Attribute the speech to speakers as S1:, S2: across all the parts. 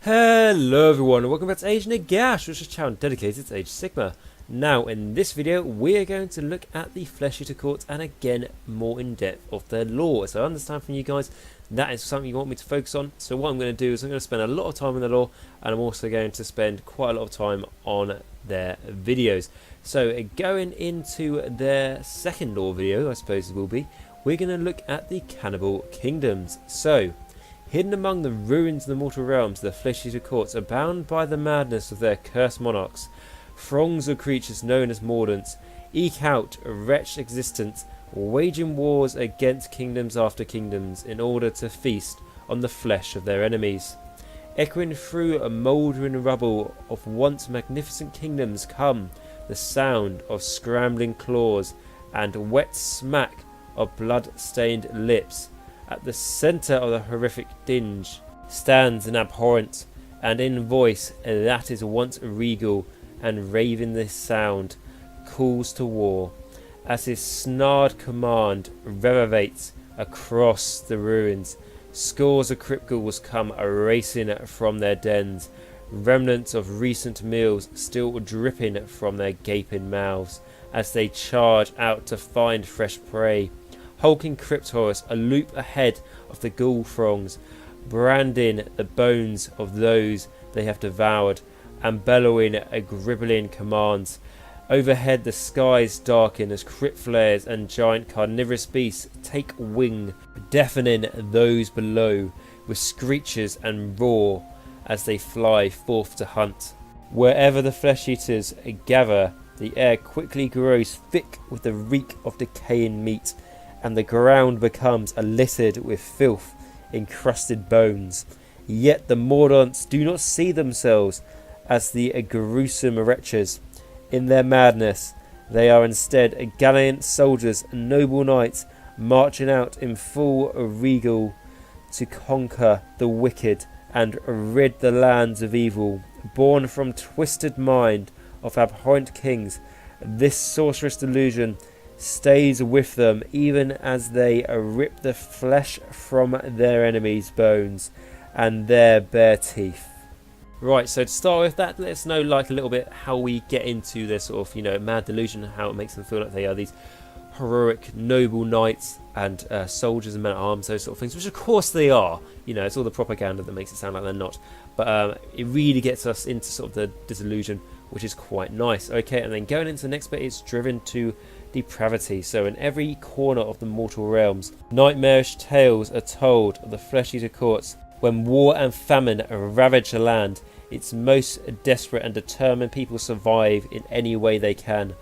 S1: Hello everyone and welcome back to Age Nagash, which is a channel dedicated to Age Sigmar. Now in this video we are going to look at the Flesh Eater Courts and again more in depth of their lore. So I understand from you guys that is something you want me to focus on. So what I'm going to do is I'm going to spend a lot of time in the lore, and I'm also going to spend quite a lot of time on their videos. So going into their second lore video, I suppose it will be, we're going to look at the Cannibal Kingdoms. So hidden among the ruins of the mortal realms, the Flesh Eater Courts are bound by the madness of their cursed monarchs. Throngs of creatures known as Mordants eke out a wretched existence, waging wars against kingdoms after kingdoms in order to feast on the flesh of their enemies. Echoing through a mouldering rubble of once magnificent kingdoms come the sound of scrambling claws and wet smack of blood-stained lips. At the centre of the horrific dinge stands an abhorrent, and in voice that is once regal and raving this sound calls to war, as his snarled command reverberates across the ruins. Scores of crypt ghouls come racing from their dens, remnants of recent meals still dripping from their gaping mouths as they charge out to find fresh prey. Hulking crypt horrors a loop ahead of the ghoul throngs, branding the bones of those they have devoured and bellowing a gribbling commands. Overhead the skies darken as crypt flares and giant carnivorous beasts take wing, deafening those below with screeches and roar as they fly forth to hunt. Wherever the flesh eaters gather, the air quickly grows thick with the reek of decaying meat, and the ground becomes littered with filth encrusted bones. Yet the Mordants do not see themselves as the gruesome wretches. In their madness, they are instead gallant soldiers and noble knights marching out in full regal to conquer the wicked and rid the lands of evil. Born from twisted mind of abhorrent kings, this sorcerous delusion stays with them even as they rip the flesh from their enemies' bones and their bare teeth. Right, so to start with that, let us know like a little bit how we get into this sort of, mad delusion, how it makes them feel like they are these heroic, noble knights and soldiers and men-at-arms, those sort of things, which of course they are. It's all the propaganda that makes it sound like they're not. But it really gets us into sort of the disillusion, which is quite nice. Okay, and then going into the next bit, it's driven to depravity. So in every corner of the mortal realms, nightmarish tales are told of the Flesh Eater Courts. When war and famine ravage the land, its most desperate and determined people survive in any way they can.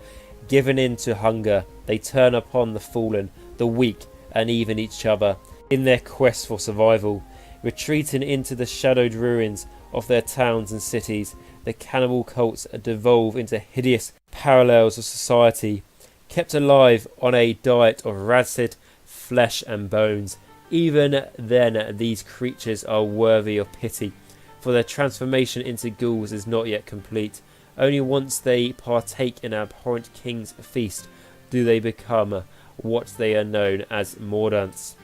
S1: Given in to hunger, they turn upon the fallen, the weak, and even each other in their quest for survival. Retreating into the shadowed ruins of their towns and cities, the cannibal cults devolve into hideous parallels of society, kept alive on a diet of rancid flesh and bones. Even then, these creatures are worthy of pity, for their transformation into ghouls is not yet complete. Only once they partake in an abhorrent king's feast do they become what they are known as Mordants.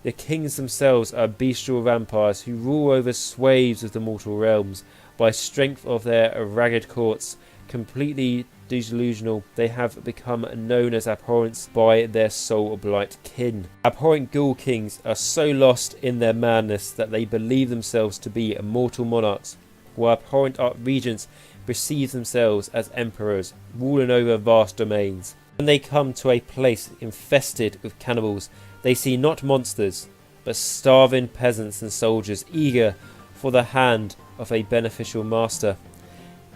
S1: The kings themselves are bestial vampires who rule over swathes of the mortal realms. By strength of their ragged courts, completely delusional, they have become known as abhorrents by their soul-blight kin. Abhorrent ghoul kings are so lost in their madness that they believe themselves to be immortal monarchs, while abhorrent regents perceive themselves as emperors, ruling over vast domains. When they come to a place infested with cannibals, they see not monsters, but starving peasants and soldiers eager for the hand of a beneficial master.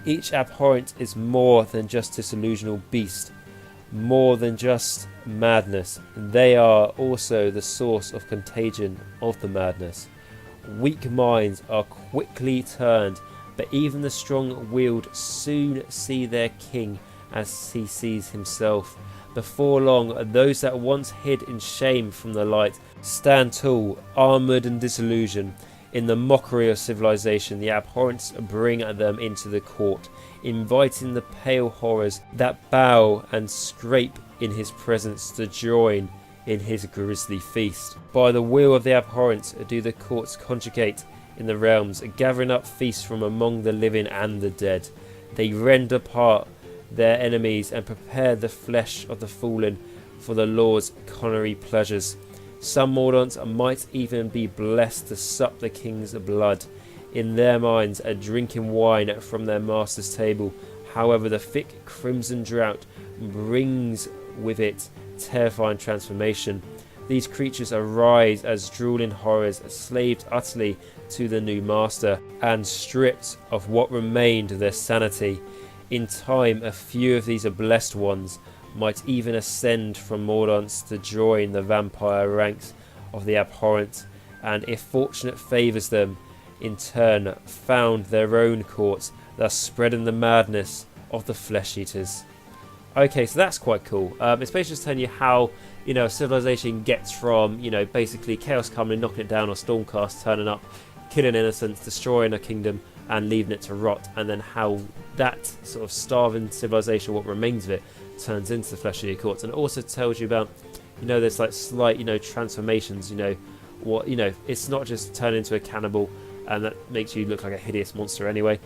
S1: Each abhorrent is more than just a disillusional beast, more than just madness. They are also the source of contagion of the madness. Weak minds are quickly turned, but even the strong-willed soon see their king as he sees himself. Before long, those that once hid in shame from the light stand tall, armoured and disillusioned. In the mockery of civilization, the abhorrents bring them into the court, inviting the pale horrors that bow and scrape in his presence to join in his grisly feast. By the will of the abhorrents do the courts conjugate in the realms, gathering up feasts from among the living and the dead. They rend apart their enemies and prepare the flesh of the fallen for the Lord's culinary pleasures. Some Mordants might even be blessed to sup the king's blood. In their minds, are drinking wine from their master's table. However, the thick crimson drought brings with it terrifying transformation. These creatures arise as drooling horrors, slaved utterly to the new master and stripped of what remained of their sanity. In time, a few of these blessed ones might even ascend from Mordants to join the vampire ranks of the abhorrent, and if fortunate favours them, in turn found their own courts, thus spreading the madness of the flesh eaters. Okay, so that's quite cool. It's basically just telling you how, a civilization gets from, basically chaos coming, knocking it down, or Stormcast turning up, killing innocents, destroying a kingdom, and leaving it to rot, and then how that sort of starving civilization, what remains of it, turns into the flesh eater courts. And it also tells you about, there's like slight, transformations, it's not just turning into a cannibal, and that makes you look like a hideous monster anyway.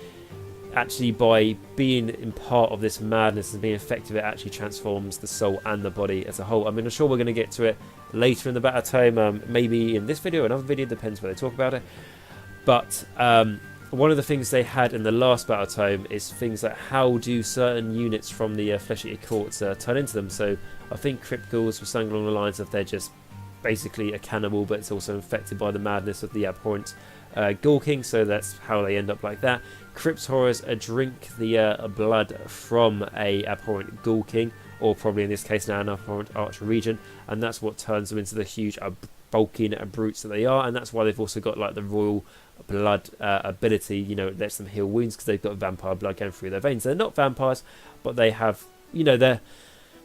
S1: Actually, by being in part of this madness and being effective, it actually transforms the soul and the body as a whole. I mean, I'm sure we're going to get to it later in the battle tome, maybe in this video or another video, depends where they talk about it. But one of the things they had in the last battle tome is things like how do certain units from the flesh eater courts turn into them. So I think Crypt Ghouls were something along the lines of they're just basically a cannibal, but it's also infected by the madness of the abhorrent Ghoul King, so that's how they end up like that. Crypt Horrors drink the blood from a abhorrent Ghoul King, or probably in this case now an abhorrent Archregent, and that's what turns them into the huge bulking brutes that they are, and that's why they've also got like the royal blood ability. It lets them heal wounds because they've got vampire blood going through their veins. They're not vampires, but they have, they're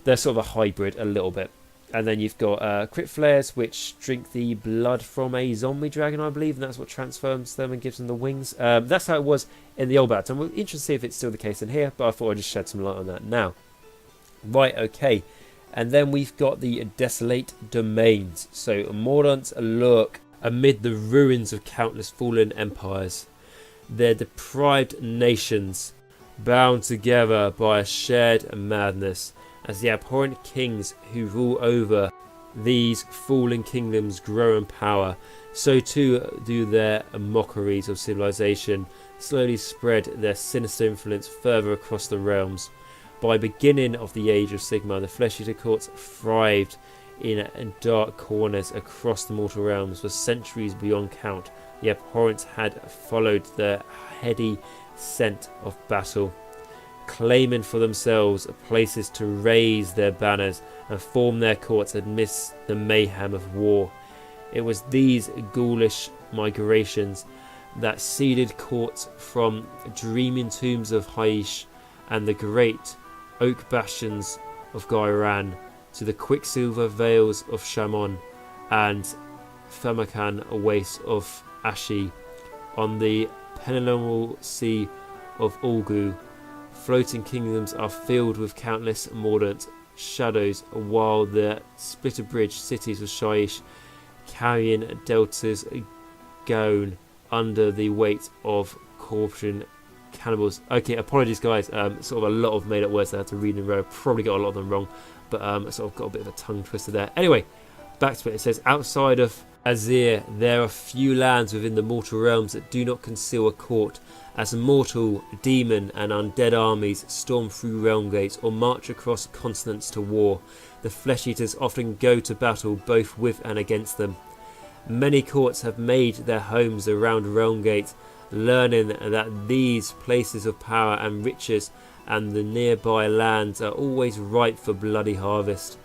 S1: sort of a hybrid a little bit. And then you've got Crypt Flares, which drink the blood from a zombie dragon, I believe, and that's what transforms them and gives them the wings. That's how it was in the old battle. I'm interested to see if it's still the case in here, but I thought I'd just shed some light on that now. Right, okay. And then we've got the Desolate Domains. So Mordants lurk amid the ruins of countless fallen empires. They're deprived nations, bound together by a shared madness. As the abhorrent kings who rule over these fallen kingdoms grow in power, so too do their mockeries of civilization slowly spread their sinister influence further across the realms. By beginning of the age of Sigmar, the flesh eater courts thrived in dark corners across the mortal realms for centuries beyond count. The abhorrents had followed the heady scent of battle, claiming for themselves places to raise their banners and form their courts amidst the mayhem of war. It was these ghoulish migrations that seeded courts from dreaming tombs of Haish and the great oak bastions of Gairan to the quicksilver vales of Shamon and Thermakan wastes of Ashi on the penelomal sea of Ulgu. Floating kingdoms are filled with countless mordant shadows, while the splitter-bridge cities of Shaish carrying deltas gown under the weight of corruption cannibals. Okay, apologies guys, sort of a lot of made-up words I had to read in a row. Probably got a lot of them wrong, but sort of got a bit of a tongue twister there. Anyway, back to it. It says, outside of Azir, there are few lands within the mortal realms that do not conceal a court, as mortal, demon and undead armies storm through realm gates or march across continents to war. The flesh eaters often go to battle both with and against them. Many courts have made their homes around realm gates, learning that these places of power and riches and the nearby lands are always ripe for bloody harvest.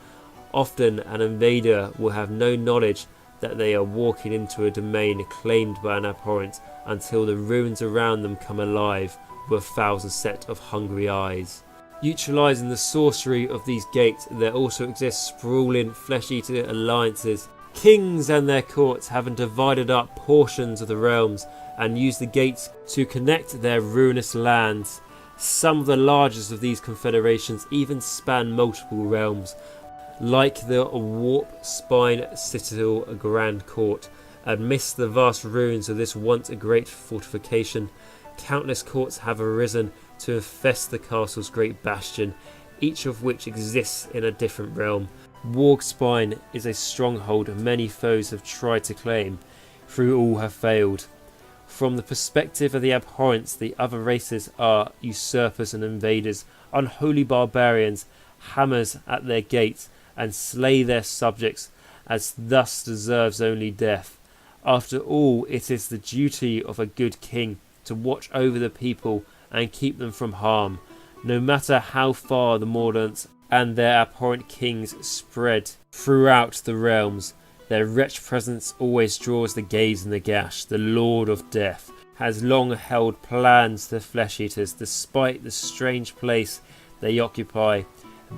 S1: Often an invader will have no knowledge that they are walking into a domain claimed by an abhorrent until the ruins around them come alive with a thousand set of hungry eyes. Utilising the sorcery of these gates, there also exist sprawling flesh-eater alliances. Kings and their courts having divided up portions of the realms and used the gates to connect their ruinous lands. Some of the largest of these confederations even span multiple realms, like the Warp Spine Citadel Grand Court. Amidst the vast ruins of this once a great fortification, countless courts have arisen to infest the castle's great bastion, each of which exists in a different realm. Wargspine is a stronghold many foes have tried to claim, through all have failed. From the perspective of the abhorrence, the other races are usurpers and invaders, unholy barbarians, hammers at their gates, and slay their subjects, as thus deserves only death. After all, it is the duty of a good king to watch over the people and keep them from harm, no matter how far the Mordants and their abhorrent kings spread throughout the realms. Their wretched presence always draws the gaze, and Nagash, the Lord of Death, has long held plans to flesh-eaters, despite the strange place they occupy.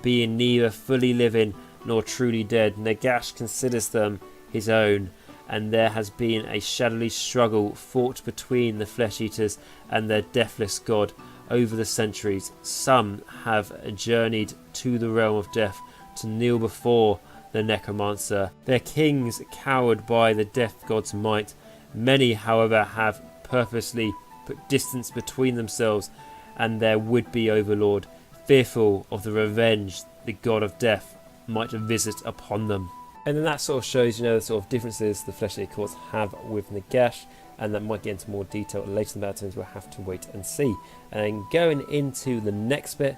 S1: Being neither fully living nor truly dead, Nagash considers them his own, and there has been a shadowy struggle fought between the flesh-eaters and their deathless god over the centuries. Some have journeyed to the realm of death to kneel before the necromancer, their kings cowered by the death god's might. Many, however, have purposely put distance between themselves and their would-be overlord, fearful of the revenge the god of death might visit upon them. And then that sort of shows, the sort of differences the fleshly courts have with Nagash, and that might get into more detail later in the battle, we'll have to wait and see. And going into the next bit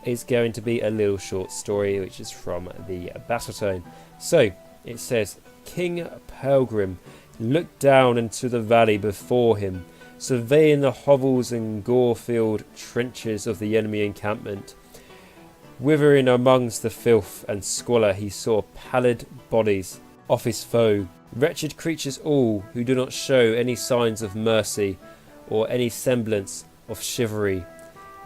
S1: is going to be a little short story, which is from the battle tome. So it says, King Pilgrim looked down into the valley before him, surveying the hovels and gore-filled trenches of the enemy encampment. Withering amongst the filth and squalor, he saw pallid bodies of his foe, wretched creatures all, who do not show any signs of mercy or any semblance of chivalry.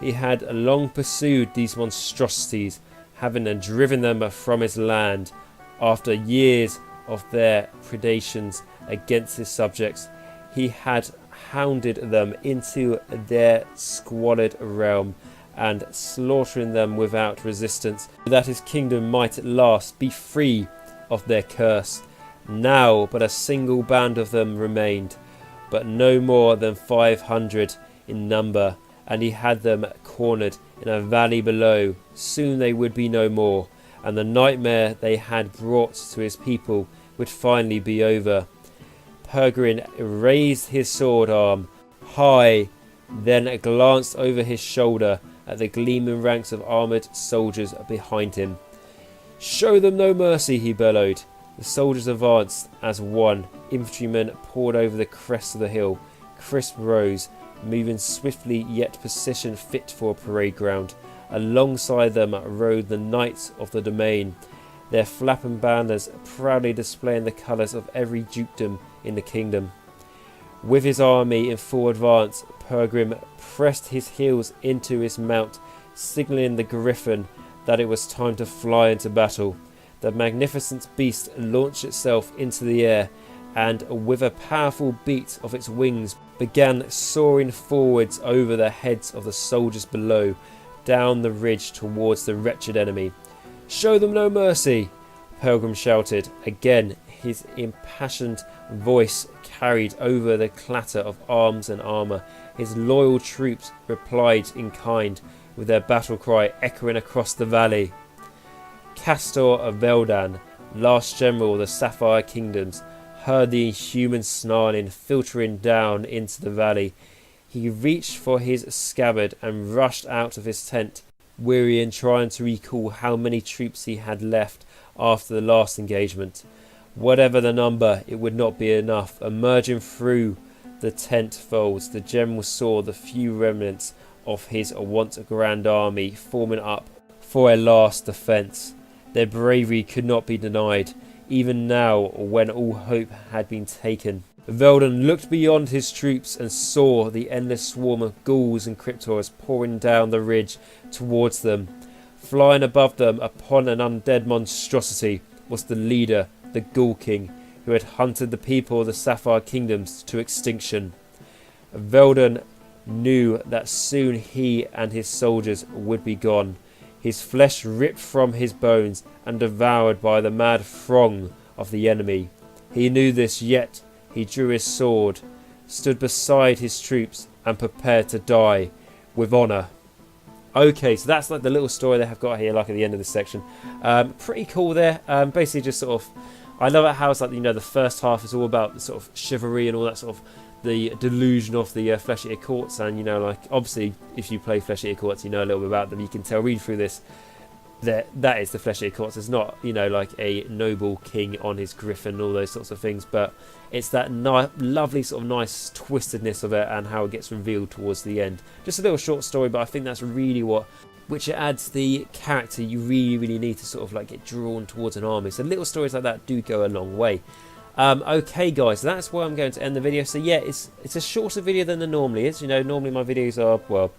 S1: He had long pursued these monstrosities, having driven them from his land. After years of their predations against his subjects, he had hounded them into their squalid realm, and slaughtering them without resistance, that his kingdom might at last be free of their curse. Now but a single band of them remained, but no more than 500 in number, and he had them cornered in a valley below. Soon they would be no more, and the nightmare they had brought to his people would finally be over. Peregrine raised his sword arm high, then glanced over his shoulder at the gleaming ranks of armoured soldiers behind him. "Show them no mercy," he bellowed. The soldiers advanced as one. Infantrymen poured over the crest of the hill. Crisp rose, moving swiftly yet position fit for a parade ground. Alongside them rode the knights of the domain, their flapping banners proudly displaying the colours of every dukedom in the kingdom. With his army in full advance, Peregrine pressed his heels into his mount, signalling the griffin that it was time to fly into battle. The magnificent beast launched itself into the air, and with a powerful beat of its wings began soaring forwards over the heads of the soldiers below, down the ridge towards the wretched enemy. "Show them no mercy," Pilgrim shouted. Again his impassioned voice carried over the clatter of arms and armour. His loyal troops replied in kind, with their battle cry echoing across the valley. Castor of Veldan, last general of the Sapphire Kingdoms, heard the inhuman snarling filtering down into the valley. He reached for his scabbard and rushed out of his tent, weary and trying to recall how many troops he had left after the last engagement. Whatever the number, it would not be enough. Emerging through the tent folds, the general saw the few remnants of his once grand army forming up for a last defence. Their bravery could not be denied, even now when all hope had been taken. Veldan looked beyond his troops and saw the endless swarm of ghouls and cryptors pouring down the ridge towards them. Flying above them upon an undead monstrosity was the leader, the Ghoul King, who had hunted the people of the Sapphire Kingdoms to extinction. Veldan knew that soon he and his soldiers would be gone, his flesh ripped from his bones and devoured by the mad throng of the enemy. He knew this, yet he drew his sword, stood beside his troops, and prepared to die with honour. Okay, so that's like the little story they have got here, like at the end of this section. Pretty cool there. Basically, just sort of, I love it how it's like, you know, the first half is all about the sort of chivalry and all that sort of the delusion of the flesh-eater courts, and you know, like obviously, if you play flesh-eater courts, you know a little bit about them. You can tell, read through this, that is the flesh-eater courts. It's not, you know, like a noble king on his griffin, all those sorts of things, but it's that lovely sort of nice twistedness of it and how it gets revealed towards the end. Just a little short story, but I think that's really which it adds the character you really need to sort of like get drawn towards an army. So little stories like that do go a long way. Okay guys, so that's where I'm going to end the video. So yeah, it's a shorter video than it normally is. You know, normally my videos are, well,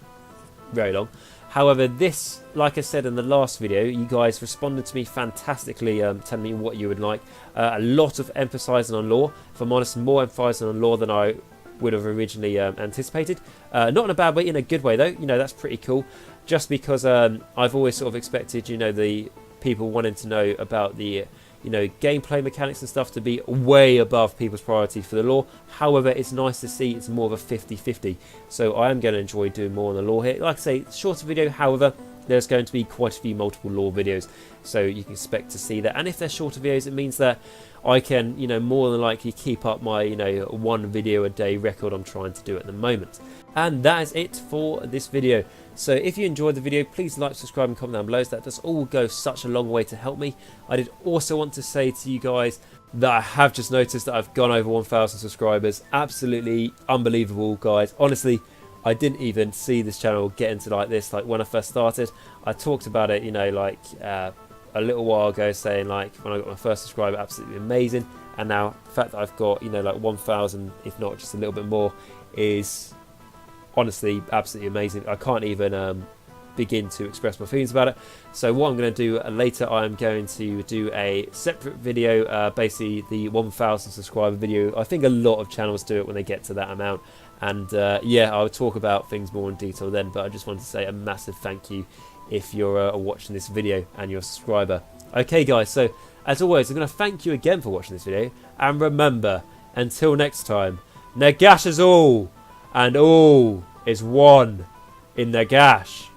S1: very long. However, this, like I said in the last video, you guys responded to me fantastically, telling me what you would like. A lot of emphasising on lore. If I'm honest, more emphasising on lore than I would have originally anticipated. Not in a bad way, in a good way though. You know, that's pretty cool. Just because I've always sort of expected, you know, the people wanting to know about the, you know, gameplay mechanics and stuff to be way above people's priority for the lore. However, it's nice to see it's more of a 50-50. So I am going to enjoy doing more on the lore here. Like I say, shorter video, however, there's going to be quite a few multiple lore videos. So you can expect to see that. And if they're shorter videos, it means that I can, you know, more than likely keep up my, you know, 1 video a day record I'm trying to do at the moment. And that is it for this video. So if you enjoyed the video, please like, subscribe and comment down below. So that does all go such a long way to help me. I did also want to say to you guys that I have just noticed that I've gone over 1,000 subscribers. Absolutely unbelievable, guys. Honestly, I didn't even see this channel get into like this. Like when I first started, I talked about it, you know, like a little while ago, saying like when I got my first subscriber, absolutely amazing. And now the fact that I've got, you know, like 1,000, if not just a little bit more, is honestly absolutely amazing. I can't even begin to express my feelings about it. So what I'm going to do later, I'm going to do a separate video, basically the 1,000 subscriber video. I think a lot of channels do it when they get to that amount, and yeah, I'll talk about things more in detail then, but I just wanted to say a massive thank you if you're watching this video and you're a subscriber. Okay guys, so as always, I'm going to thank you again for watching this video, and remember, until next time, Nagash is all, and all is one in Nagash.